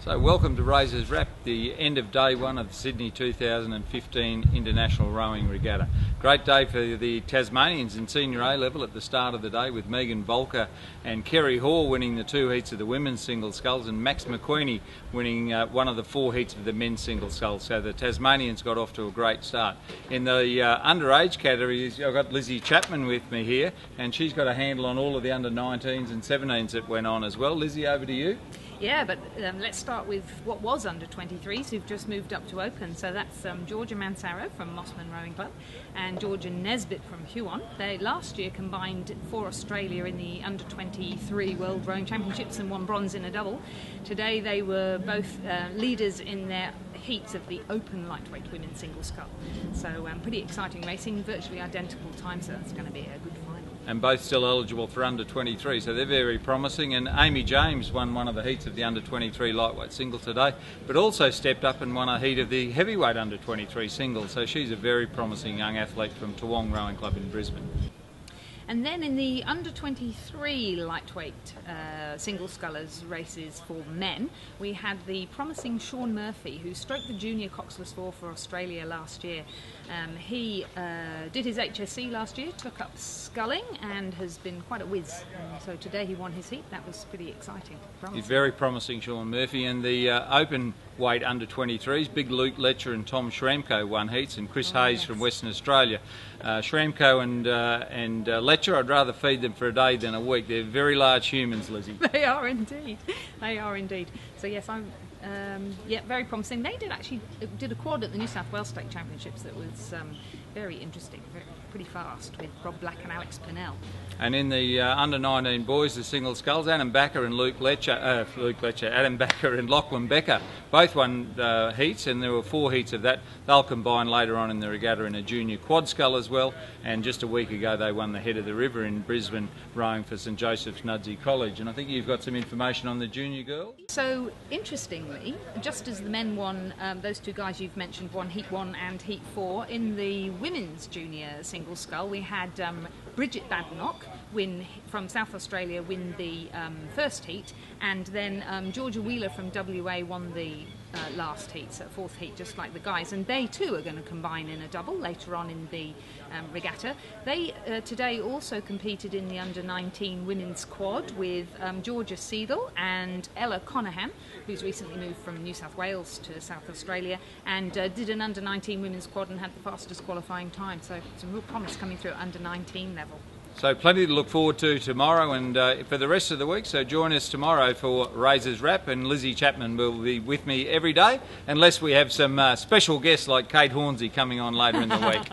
So welcome to Razor's Wrap, the end of day one of the Sydney 2015 International Rowing Regatta. Great day for the Tasmanians in senior A level at the start of the day, with Megan Volker and Kerry Hall winning the two heats of the women's single sculls and Max McQueenie winning one of the four heats of the men's single sculls. So the Tasmanians got off to a great start. In the underage categories, I've got Lizzi Chapman with me here, and she's got a handle on all of the under 19s and 17s that went on as well. Lizzie, over to you. Yeah, but let's start with what was under 23s who've just moved up to Oakland. So that's Georgia Mansaro from Mossman Rowing Club and Georgia Nesbitt from Huon. They last year combined for Australia in the under 23 World Rowing Championships and won bronze in a double. Today they were both leaders in their heats of the open lightweight women's single scull. So pretty exciting racing, virtually identical time, so that's going to be a good final. And both still eligible for under 23, so they're very promising. And Amy James won one of the heats of the under 23 lightweight single today, but also stepped up and won a heat of the heavyweight under 23 single, so she's a very promising young athlete from Toowong Rowing Club in Brisbane. And then in the under 23 lightweight single scullers races for men, we had the promising Sean Murphy, who stroked the junior coxless four for Australia last year. He did his HSC last year, took up sculling, and has been quite a whiz. So today he won his heat. That was pretty exciting. He's very promising, Sean Murphy. And the open weight under 23s, big Luke Letcher and Tom Schramko won heats, and Chris Hayes from Western Australia. Schramko and Letcher, I'd rather feed them for a day than a week. They're very large humans, Lizzie. They are indeed. They are indeed. So yes, I'm very promising. They did a quad at the New South Wales State Championships that was very interesting, pretty fast, with Rob Black and Alex Pennell. And in the under 19 boys, the single sculls, Adam Backer and Adam Backer and Lachlan Becker both won heats, and there were four heats of that. They'll combine later on in the regatta in a junior quad scull as well. And just a week ago, they won the Head of the River in Brisbane, rowing for St Joseph's Nudsey College. And I think you've got some information on the junior girls. So interestingly, just as the men won, those two guys you've mentioned won Heat 1 and Heat 4, in the women's junior single scull we had Bridget Badenoch from South Australia win the first heat, and then Georgia Wheeler from WA won the last heat, so fourth heat, just like the guys, and they too are going to combine in a double later on in the regatta. They today also competed in the under 19 women's quad with Georgia Seidel and Ella Conahan, who's recently moved from New South Wales to South Australia, and did an under 19 women's quad and had the fastest qualifying time, so some real promise coming through at under 19 level. So plenty to look forward to tomorrow and for the rest of the week. So join us tomorrow for Razor's Wrap, and Lizzie Chapman will be with me every day, unless we have some special guests like Kate Hornsey coming on later in the week.